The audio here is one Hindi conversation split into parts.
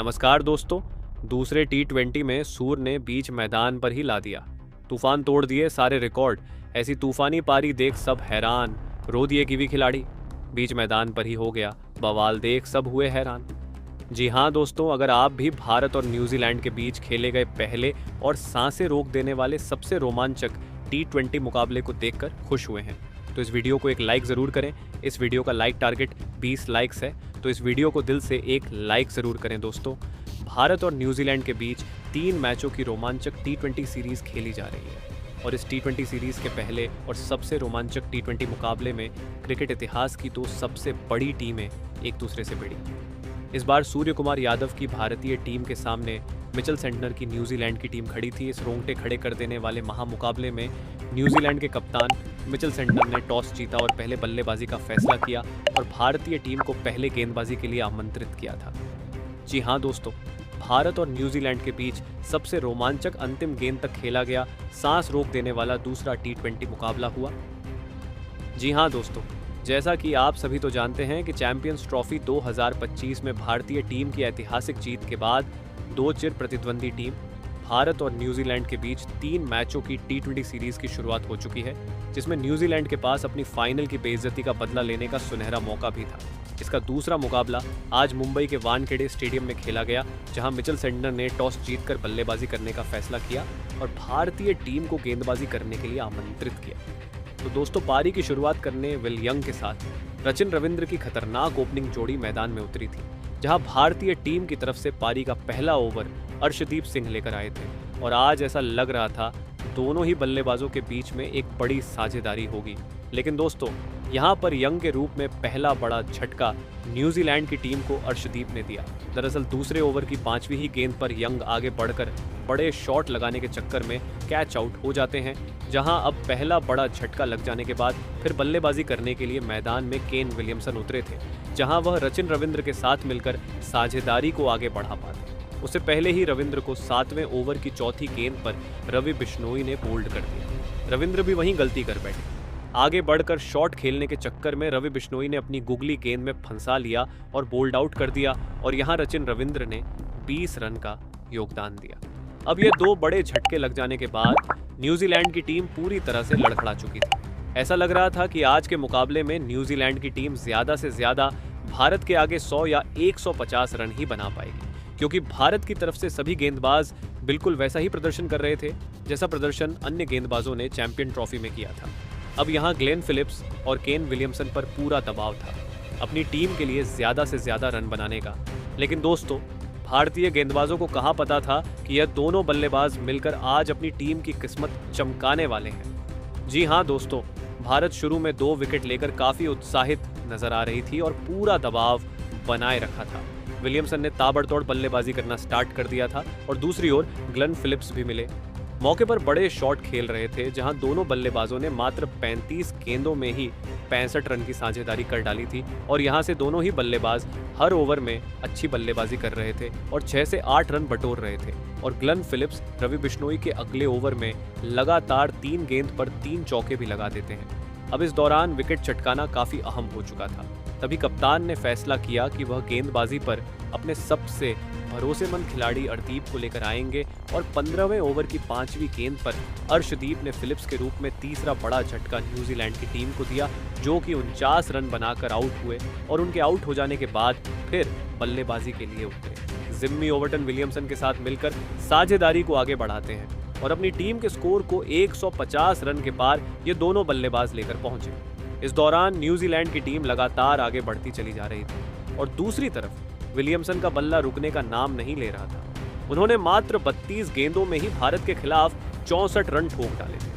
नमस्कार दोस्तों। दूसरे टी20 में सूर्य ने बीच मैदान पर ही ला दिया। तूफान तोड़ दिए सारे रिकॉर्ड। ऐसी तूफानी पारी देख सब हैरान। रो दिए कीवी खिलाड़ी। बीच मैदान पर ही हो गया बवाल, देख सब हुए हैरान। जी हाँ दोस्तों, अगर आप भी भारत और न्यूजीलैंड के बीच खेले गए पहले और सांसें रोक देने वाले सबसे रोमांचक टी20 मुकाबले को देखकर खुश हुए हैं तो इस वीडियो को एक लाइक ज़रूर करें। इस वीडियो का लाइक टारगेट 20 लाइक्स है, तो इस वीडियो को दिल से एक लाइक ज़रूर करें दोस्तों। भारत और न्यूजीलैंड के बीच 3 मैचों की रोमांचक टी20 सीरीज़ खेली जा रही है और इस टी20 सीरीज़ के पहले और सबसे रोमांचक टी20 मुकाबले में क्रिकेट इतिहास की 2 सबसे बड़ी टीमें एक दूसरे से भिड़ी। इस बार सूर्य कुमार यादव की भारतीय टीम के सामने मिचेल सेंटनर की न्यूजीलैंड की टीम खड़ी थी। इस रोंगटे खड़े कर देने वाले महामुकाबले में न्यूजीलैंड के कप्तान मिचेल सेंटनर ने टॉस जीता और पहले बल्लेबाजी का फैसला किया और भारतीय टीम को पहले गेंदबाजी के लिए आमंत्रित किया था। जी हाँ दोस्तों, भारत और न्यूजीलैंड के बीच सबसे रोमांचक अंतिम गेंद तक खेला गया सांस रोक देने वाला दूसरा टी20 मुकाबला हुआ। जी हाँ दोस्तों, जैसा कि आप सभी तो जानते हैं कि चैंपियंस ट्रॉफी 2025 में भारतीय टीम की ऐतिहासिक जीत के बाद 2 चिर प्रतिद्वंदी टीम भारत और न्यूजीलैंड के बीच 3 मैचों की टी20 सीरीज की शुरुआत हो चुकी है, जिसमें न्यूजीलैंड के पास अपनी फाइनल की बेइज्जती का बदला लेने का सुनहरा मौका भी था। इसका दूसरा मुकाबला आज मुंबई के वानखेड़े स्टेडियम में खेला गया, जहां मिचेल सेंटनर ने टॉस जीतकर बल्लेबाजी करने का फैसला किया और भारतीय टीम को गेंदबाजी करने के लिए आमंत्रित किया। तो दोस्तों, पारी की शुरुआत करने विल यंग के साथ रचिन रविंद्र की खतरनाक ओपनिंग जोड़ी मैदान में उतरी थी, जहां भारतीय टीम की तरफ से पारी का पहला ओवर अर्शदीप सिंह लेकर आए थे और आज ऐसा लग रहा था दोनों ही बल्लेबाजों के बीच में एक बड़ी साझेदारी होगी। लेकिन दोस्तों, यहां पर यंग के रूप में पहला बड़ा झटका न्यूजीलैंड की टीम को अर्शदीप ने दिया। दरअसल दूसरे ओवर की 5वीं ही गेंद पर यंग आगे बढ़कर बड़े शॉट लगाने के चक्कर में कैच आउट हो जाते हैं, जहां अब पहला बड़ा झटका लग जाने के बाद फिर बल्लेबाजी करने के लिए मैदान में केन विलियमसन उतरे थे, जहां वह रचिन रविंद्र के साथ मिलकर साझेदारी को आगे बढ़ा पाते। उससे पहले ही रविंद्र को 7वें ओवर की चौथी गेंद पर रवि बिश्नोई ने बोल्ड कर दिया। रविंद्र भी वहीं गलती कर बैठे। आगे बढ़कर शॉट खेलने के चक्कर में रवि बिश्नोई ने अपनी गुगली गेंद में फंसा लिया और बोल्ड आउट कर दिया और यहां रचिन रविंद्र ने 20 रन का योगदान दिया। अब ये 2 बड़े झटके लग जाने के बाद न्यूजीलैंड की टीम पूरी तरह से लड़खड़ा चुकी थी। ऐसा लग रहा था कि आज के मुकाबले में न्यूजीलैंड की टीम ज्यादा से ज्यादा भारत के आगे 100 या 150 रन ही बना पाएगी, क्योंकि भारत की तरफ से सभी गेंदबाज बिल्कुल वैसा ही प्रदर्शन कर रहे थे जैसा प्रदर्शन अन्य गेंदबाजों ने चैंपियन ट्रॉफी में किया था। अब यहाँ ग्लेन फिलिप्स और केन विलियमसन पर पूरा दबाव था अपनी टीम के लिए ज्यादा से ज्यादा रन बनाने का। लेकिन दोस्तों, भारतीय गेंदबाजों को कहाँ पता था कि यह दोनों बल्लेबाज मिलकर आज अपनी टीम की किस्मत चमकाने वाले हैं। जी हाँ दोस्तों, भारत शुरू में 2 विकेट लेकर काफी उत्साहित नजर आ रही थी और पूरा दबाव बनाए रखा था। विलियमसन ने ताबड़तोड़ बल्लेबाजी करना स्टार्ट कर दिया था और दूसरी ओर ग्लेन फिलिप्स भी मिले। मौके पर बड़े शॉट खेल रहे थे, जहां दोनों बल्लेबाजों ने मात्र 35 गेंदों में ही 65 रन की साझेदारी कर डाली थी और यहां से दोनों ही बल्लेबाज हर ओवर में अच्छी बल्लेबाजी कर रहे थे और 6 से 8 रन बटोर रहे थे और ग्लेन फिलिप्स रवि बिश्नोई के अगले ओवर में लगातार 3 गेंद पर 3 चौके भी लगा देते हैं। अब इस दौरान विकेट चटकाना काफी अहम हो चुका था। तभी कप्तान ने फैसला किया कि वह गेंदबाजी पर अपने सबसे भरोसेमंद खिलाड़ी अर्शदीप को लेकर आएंगे और 15वें ओवर की 5वीं गेंद पर अर्शदीप ने फिलिप्स के रूप में तीसरा बड़ा झटका न्यूजीलैंड की टीम को दिया, जो कि 49 रन बनाकर आउट हुए और उनके आउट हो जाने के बाद फिर बल्लेबाजी के लिए उतरे। जिम्मी ओवर्टन विलियमसन के साथ मिलकर साझेदारी को आगे बढ़ाते हैं और अपनी टीम के स्कोर को 150 रन के पार ये दोनों बल्लेबाज लेकर पहुंचे। इस दौरान न्यूजीलैंड की टीम लगातार आगे बढ़ती चली जा रही थी और दूसरी तरफ विलियमसन का बल्ला रुकने का नाम नहीं ले रहा था। उन्होंने मात्र 32 गेंदों में ही भारत के खिलाफ 64 रन ठोक डाले थे।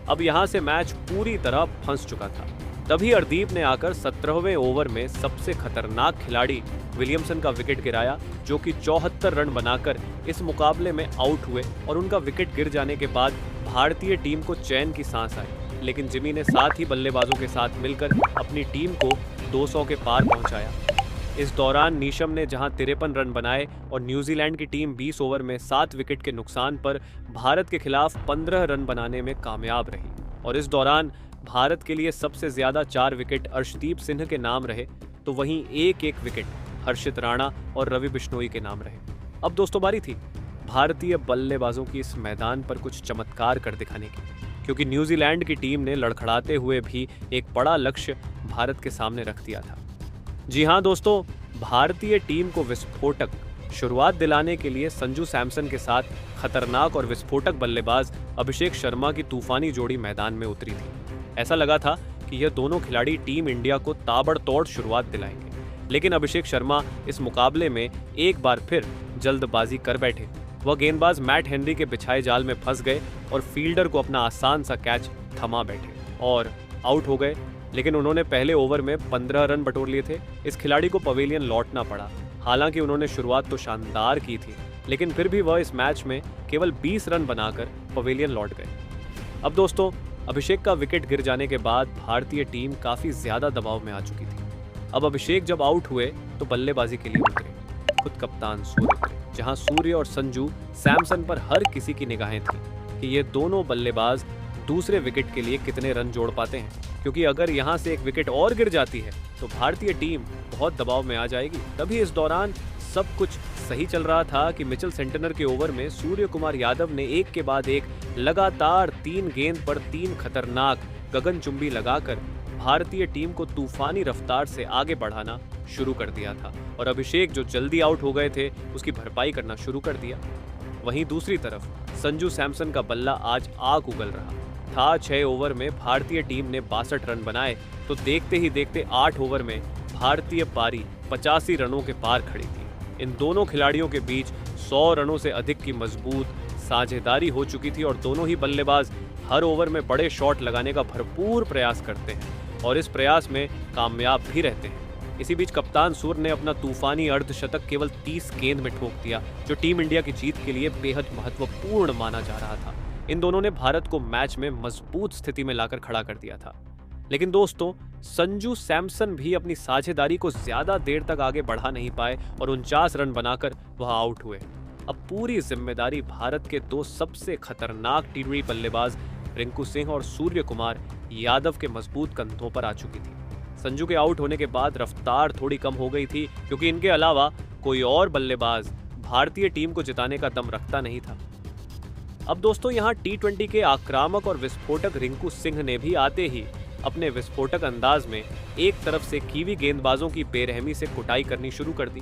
अब यहां से मैच पूरी तरह फंस चुका था। तभी अर्शदीप ने आकर 17वें ओवर में सबसे खतरनाक खिलाड़ी विलियमसन का विकेट गिराया, जो कि 74 रन बनाकर इस मुकाबले में आउट हुए और उनका विकेट गिर जाने के बाद भारतीय टीम को चैन की सांस आई। लेकिन जिमी ने साथ ही बल्लेबाजों के साथ मिलकर अपनी टीम को 200 के पार पहुंचाया। इस दौरान नीशम ने जहां 53 रन बनाए और न्यूजीलैंड की टीम 20 ओवर में 7 विकेट के नुकसान पर भारत के खिलाफ 15 रन बनाने में कामयाब रही और इस दौरान भारत के लिए सबसे ज्यादा 4 विकेट अर्शदीप सिंह के नाम रहे, तो वहीं एक विकेट हर्षित राणा और रवि बिश्नोई के नाम रहे। अब दोस्तों बारी थी भारतीय बल्लेबाजों की इस मैदान पर कुछ चमत्कार कर दिखाने की, क्योंकि न्यूजीलैंड की टीम ने लड़खड़ाते हुए भी एक बड़ा लक्ष्य भारत के सामने रख दिया था। जी हाँ दोस्तों, भारतीय टीम को विस्फोटक शुरुआत दिलाने के लिए संजू सैमसन के साथ खतरनाक और विस्फोटक बल्लेबाज अभिषेक शर्मा की तूफानी जोड़ी मैदान में उतरी थी। ऐसा लगा था कि यह दोनों खिलाड़ी टीम इंडिया को ताबड़तोड़ शुरुआत दिलाएंगे, लेकिन अभिषेक शर्मा इस मुकाबले में एक बार फिर जल्दबाजी कर बैठे। वह गेंदबाज मैट हेनरी के बिछाए जाल में फंस गए और फील्डर को अपना आसान सा कैच थमा बैठे और आउट हो गए। लेकिन उन्होंने पहले ओवर में 15 रन बटोर लिए थे। इस खिलाड़ी को पवेलियन लौटना पड़ा। हालांकि उन्होंने शुरुआत तो शानदार की थी, लेकिन फिर भी वह इस मैच में केवल 20 रन बनाकर पवेलियन लौट गए। अब दोस्तों, अभिषेक का विकेट गिर जाने के बाद भारतीय टीम काफी ज्यादा दबाव में आ चुकी थी। अब अभिषेक जब आउट हुए तो बल्लेबाजी के लिए उतरे। खुद कप्तान सूर्य उतरे, जहां सूर्य और संजू सैमसन पर हर किसी की निगाहें थी कि ये दोनों बल्लेबाज दूसरे विकेट के लिए कितने रन जोड़ पाते हैं, क्योंकि अगर यहां से एक विकेट और गिर जाती है तो भारतीय टीम बहुत दबाव में आ जाएगी। तभी इस दौरान सब कुछ सही चल रहा था कि मिचेल सेंटनर के ओवर में सूर्य कुमार यादव ने एक के बाद एक लगातार 3 गेंद पर 3 खतरनाक गगनचुंबी लगाकर भारतीय टीम को तूफानी रफ्तार से आगे बढ़ाना शुरू कर दिया था और अभिषेक जो जल्दी आउट हो गए थे उसकी भरपाई करना शुरू कर दिया। वहीं दूसरी तरफ संजू सैमसन का बल्ला आज आग उगल रहा था। 6 ओवर में भारतीय टीम ने 62 रन बनाए तो देखते ही देखते 8 ओवर में भारतीय पारी 85 रनों के पार खड़ी थी। इन दोनों खिलाड़ियों के बीच 100 रनों से अधिक की मजबूत साझेदारी हो चुकी थी और दोनों ही बल्लेबाज हर ओवर में बड़े शॉट लगाने का भरपूर प्रयास करते हैं और इस प्रयास में कामयाब भी रहते हैं। इसी बीच कप्तान सूर्य ने अपना तूफानी अर्धशतक केवल 30 गेंद में ठोक दिया, जो टीम इंडिया की जीत के लिए बेहद महत्वपूर्ण माना जा रहा था। इन दोनों ने भारत को मैच में मजबूत स्थिति में लाकर खड़ा कर दिया था। लेकिन दोस्तों, संजू सैमसन भी अपनी साझेदारी को ज्यादा देर तक आगे बढ़ा नहीं पाए और 49 रन बनाकर वह आउट हुए। अब पूरी जिम्मेदारी भारत के 2 सबसे खतरनाक टी20 बल्लेबाज रिंकू सिंह और सूर्य कुमार यादव के मजबूत कंधों पर आ चुकी थी। संजू के आउट होने के बाद रफ्तार थोड़ी कम हो गई थी, क्योंकि इनके अलावा कोई और बल्लेबाज भारतीय टीम को जिताने का दम रखता नहीं था। अब दोस्तों, यहाँ टी20 के आक्रामक और विस्फोटक रिंकू सिंह ने भी आते ही अपने विस्फोटक अंदाज में एक तरफ से कीवी गेंदबाजों की बेरहमी से कुटाई करनी शुरू कर दी।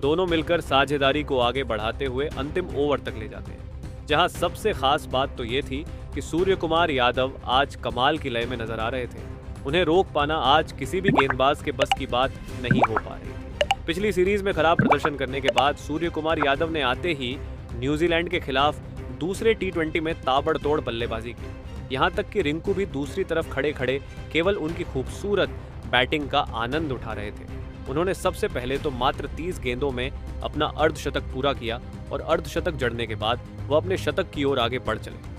दोनों मिलकर साझेदारी को आगे बढ़ाते हुए अंतिम ओवर तक ले जाते हैं, जहां सबसे खास बात तो ये थी कि सूर्य कुमार यादव आज कमाल की लय में नजर आ रहे थे। उन्हें रोक पाना आज किसी भी गेंदबाज के बस की बात नहीं हो पा रही थी। पिछली सीरीज में खराब प्रदर्शन करने के बाद सूर्य कुमार यादव ने आते ही न्यूजीलैंड के खिलाफ दूसरे टी20 में ताबड़तोड़ बल्लेबाजी की। यहाँ तक कि रिंकू भी दूसरी तरफ खड़े खड़े केवल उनकी खूबसूरत बैटिंग का आनंद उठा रहे थे। उन्होंने सबसे पहले तो मात्र 30 गेंदों में अपना अर्धशतक पूरा किया और अर्धशतक जड़ने के बाद वह अपने शतक की ओर आगे बढ़ चले।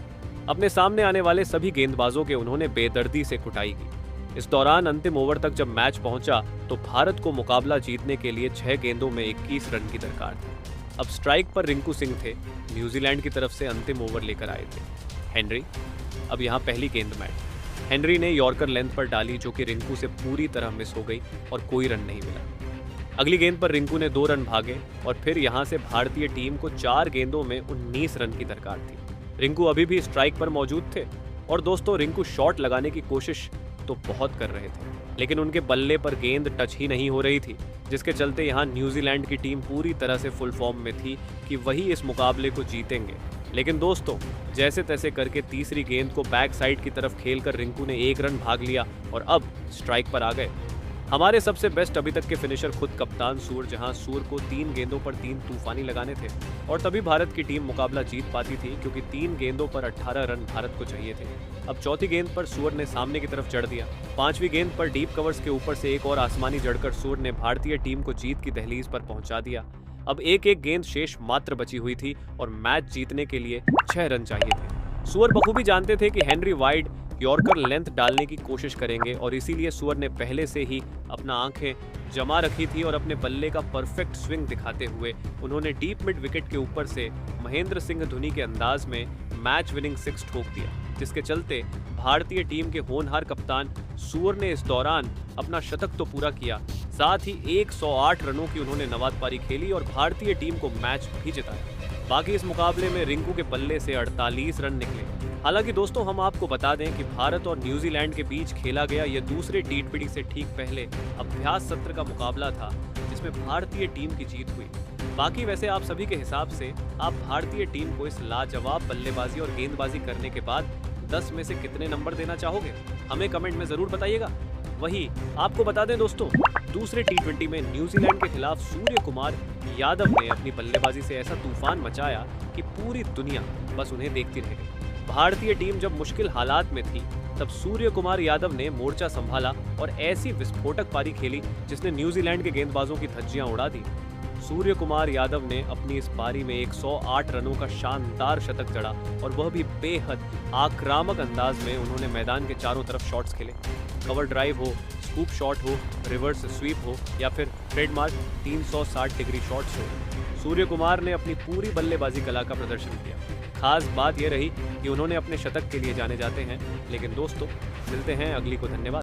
अपने सामने आने वाले सभी गेंदबाजों के उन्होंने बेदर्दी से कुटाई की। इस दौरान अंतिम ओवर तक जब मैच पहुंचा तो भारत को मुकाबला जीतने के लिए 6 गेंदों में 21 रन की दरकार थी। अब स्ट्राइक पर रिंकू सिंह थे। न्यूजीलैंड की तरफ से अंतिम ओवर लेकर आए थे हेनरी। अब यहाँ पहली गेंद मैच हेनरी ने यॉर्कर लेंथ पर डाली, जो कि रिंकू से पूरी तरह मिस हो गई और कोई रन नहीं मिला। अगली गेंद पर रिंकू ने 2 रन भागे और फिर यहाँ से भारतीय टीम को 4 गेंदों में 19 रन की दरकार थी। रिंकू अभी भी स्ट्राइक पर मौजूद थे और दोस्तों, रिंकू शॉट लगाने की कोशिश तो बहुत कर रहे थे, लेकिन उनके बल्ले पर गेंद टच ही नहीं हो रही थी, जिसके चलते यहाँ न्यूजीलैंड की टीम पूरी तरह से फुल फॉर्म में थी कि वही इस मुकाबले को जीतेंगे। लेकिन दोस्तों, जैसे तैसे करके तीसरी गेंद को बैक साइड की तरफ खेलकर रिंकू ने 1 रन भाग लिया और अब स्ट्राइक पर आ गए। हमारे सबसे बेस्ट अभी तक के फिनिशर खुद कप्तान सूर्य, जहां सूर्य को 3 गेंदों पर 3 तूफानी लगाने थे और तभी भारत की टीम मुकाबला जीत पाती थी, क्योंकि 3 गेंदों पर 18 रन भारत को चाहिए थे। अब चौथी गेंद पर सूर्य ने सामने की तरफ जड़ दिया। 5वीं गेंद पर डीप कवर्स के ऊपर से एक और आसमानी जड़कर सूर्य ने भारतीय टीम को जीत की दहलीज पर पहुंचा दिया। अब एक गेंद शेष मात्र बची हुई थी और मैच जीतने के लिए 6 रन चाहिए थे। सूर्य बखूबी जानते थे कि हेनरी वाइड यॉर्कर लेंथ डालने की कोशिश करेंगे और इसीलिए सूर्य ने पहले से ही अपना आंखें जमा रखी थी और अपने बल्ले का परफेक्ट स्विंग दिखाते हुए उन्होंने डीप मिड विकेट के ऊपर से महेंद्र सिंह धोनी के अंदाज में मैच विनिंग 6 ठोक दिया। जिसके चलते भारतीय टीम के होनहार कप्तान सूर ने इस दौरान अपना शतक तो पूरा किया, साथ ही 108 रनों की उन्होंने नवाद पारी खेली और भारतीय टीम को मैच भी जिताया। बाकी इस मुकाबले में रिंकू के पल्ले से 48 रन निकले। हालांकि दोस्तों, हम आपको बता दें कि भारत और न्यूजीलैंड के बीच खेला गया ये दूसरे टी20 से ठीक पहले अभ्यास सत्र का मुकाबला था, जिसमें भारतीय टीम की जीत हुई। बाकी वैसे आप सभी के हिसाब से आप भारतीय टीम को इस लाजवाब बल्लेबाजी और गेंदबाजी करने के बाद 10 में से कितने नंबर देना चाहोगे? हमें कमेंट में जरूर बताइएगा। वहीं आपको बता दें दोस्तों, दूसरे टी20 में न्यूजीलैंड के खिलाफ सूर्य कुमार यादव ने अपनी बल्लेबाजी से ऐसा तूफान मचाया कि पूरी दुनिया बस उन्हें देखती रह गई। भारतीय टीम जब मुश्किल हालात में थी तब सूर्य कुमार यादव ने मोर्चा संभाला और ऐसी विस्फोटक पारी खेली जिसने न्यूजीलैंड के गेंदबाजों की धज्जियां उड़ा दी। सूर्य कुमार यादव ने अपनी इस पारी में 108 रनों का शानदार शतक जड़ा और वह भी बेहद आक्रामक अंदाज में। उन्होंने मैदान के चारों तरफ शॉट्स खेले, कवर ड्राइव हो, स्कूप शॉट हो, रिवर्स स्वीप हो या फिर ट्रेडमार्क 360 डिग्री शॉट्स हो। सूर्य कुमार ने अपनी पूरी बल्लेबाजी कला का प्रदर्शन किया। खास बात यह रही कि उन्होंने अपने शतक के लिए जाने जाते हैं। लेकिन दोस्तों, मिलते हैं अगली को। धन्यवाद।